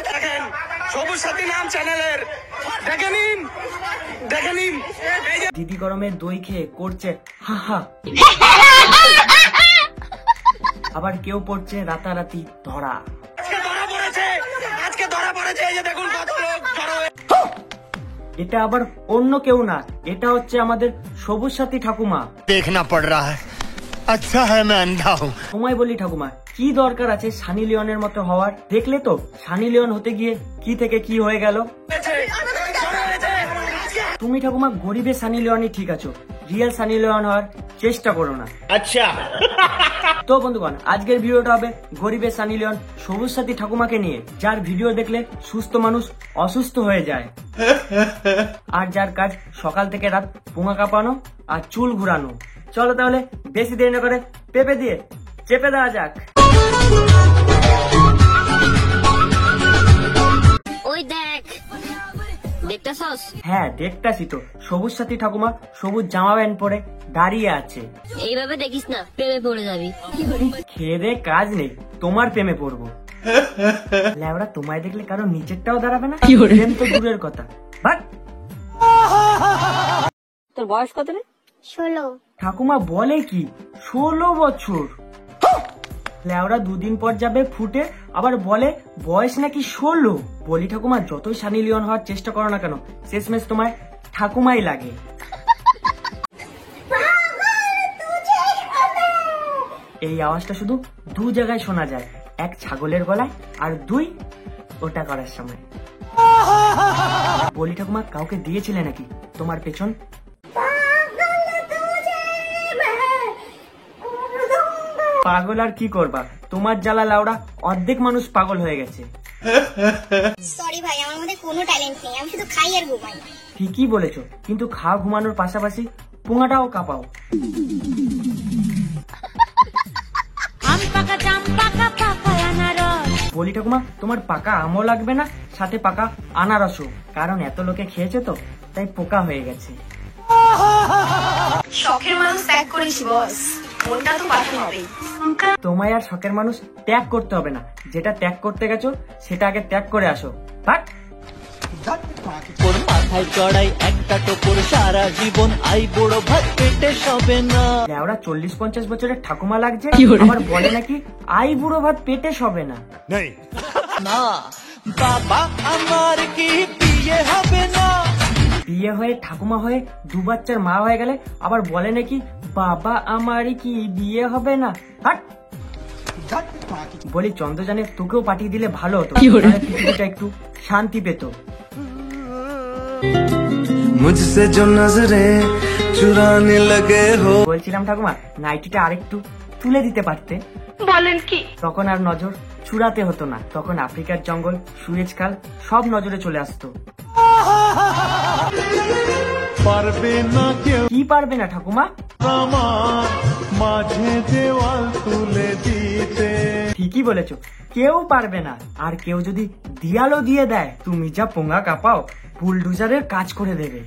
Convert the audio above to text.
দেখেন সবুজ সাথী নাম চ্যানেলের দেখে নিন দিদি গরমের দই খেয়ে করছে হা হা, আবার কেউ পড়ছে রাতারাতি ধরা। আজকে ধরা পড়েছে এই যে দেখুন কত লোক জড়ো হয়ে। এটা আবার অন্য কেউ না, এটা হচ্ছে আমাদের সবুজ সাথী ঠাকুমা। দেখনা পড় রা হ্যায়, আচ্ছা হ্যায় मैं अंधा हूं। তোমায় বলি ঠাকুমা, কি দরকার আছে সানি লিওনের মতো হওয়ার? দেখলে তো সানি লিওন হতে গিয়ে কি থেকে কি হয়ে গেল। তুমি ঠাকুমা গরিবের সানি লিওনই ঠিক আছো, রিয়েল সানি লিওন হওয়ার চেষ্টা করো না। আচ্ছা তো বন্ধুগণ, আজকের ভিডিওটা হবে গরিবের সানি লিওন সবুজ সাথী ঠাকুমাকে নিয়ে, যার ভিডিও দেখলে সুস্থ মানুষ অসুস্থ হয়ে যায়, আর যার কাজ সকাল থেকে রাত পুঙা কাঁপানো আর চুল ঘুরানো। চলো তাহলে বেশি দেরি না করে পেঁপে দিয়ে চেপে দেওয়া যাক। ওই দেখ, দেখতেছস? হ্যাঁ দেখতাছি তো, সবুজ সাথী ঠাকুমা সবুজ জামা প্যান্ট পরে দাঁড়িয়ে আছে। এইভাবে দেখিস না, প্রেমে পড়ে যাবি। খেয়ে দে কাজ নেই, তোমার প্রেমে পড়বো। ল্যাবড়া তোমায় দেখলে কারো নিচেরটাও দাঁড়াবে না? প্রেম তো দূরের কথা। বাট তোর বয়স কত রে? 16। ঠাকুমা বলে কি 16 বছর? ল্যাওরা দুদিন পর যাবে ফুটে, আবার বলে বয়স নাকি 16। বলি ঠাকুমা যতই সানি লিওন হওয়ার চেষ্টা করো না কেন, শেষমেশ তোমায় ঠাকুমাই লাগে। এই আওয়াজটা শুধু দু জায়গায় শোনা যায়, এক ছাগলের গলায় আর দুই ওটা করার সময়। বলি ঠাকুমা কাউকে দিয়েছিলে নাকি তোমার পেছন? পাগল আর কি করবা, তোমার জ্বালা লাউড়া অর্ধেক মানুষ পাগল হয়ে গেছে। সরি ভাই, আমার মধ্যে কোনো ট্যালেন্ট নেই, আমি শুধু খাই আর ঘুমাই। ঠিকই বলেছো, কিন্তু খাওয়া ঘুমানোর পাশাপাশি পুঙাটাও কাঁপাও। বলি ঠাকুমা তোমার পাকা আমও লাগবে না, সাথে পাকা আনারসও, কারণ এত লোকে খেয়েছে তো তাই পোকা হয়ে গেছে। শখের মানুষ ত্যাগ করেছি বস, মনটা তো পাশে হবেই। তোমায় আর শখের মানুষ ত্যাগ করতে হবে না, যেটা ত্যাগ করতে গেছো সেটা আগে ত্যাগ করে আসো। বাট মাথায় চড়াই একটা টোপর, সারা জীবন আই বড় ভাত পেটে সবে না। ওরা 40-50 বছরের ঠাকুমা লাগছে, আবার বলে নাকি আই বুড়ো ভাত পেটে সবে না। না বাবা আমার কি বিয়ে হবে না? বিয়ে হয়ে ঠাকুমা হয়ে 2 বাচ্চার মা হয়ে গেলে আবার বলে নাকি বাবা আমারই কি বিয়ে হবে না। হাট! বলি চন্দ্রযানে তোকেও পাঠিয়ে দিলে ভালো হতো, তাহলে পৃথিবীটা একটু শান্তি পেত। মুঝসে जो नजरें चुराने लगे हो। বলছিলাম ঠাকুমা নাইটিটা আরেকটু তুলে দিতে পারতে। বলেন কি? তখন আর নজর চুরাতে হতো না, তখন আফ্রিকার জঙ্গল, সুয়েজ খাল সব নজরে চলে আসতো। পারবে না কেউ কি পারবে না ঠাকুমা? আমার মাঝে দেওয়াল তুলে দিতে। ঠিকই বলেছো, কেউ পারবে না। আর কেউ যদি দিয়ালও দিয়ে দেয়, তুমি যা পোঙা কাঁপাও বুলডোজারের কাজ করে দেবে।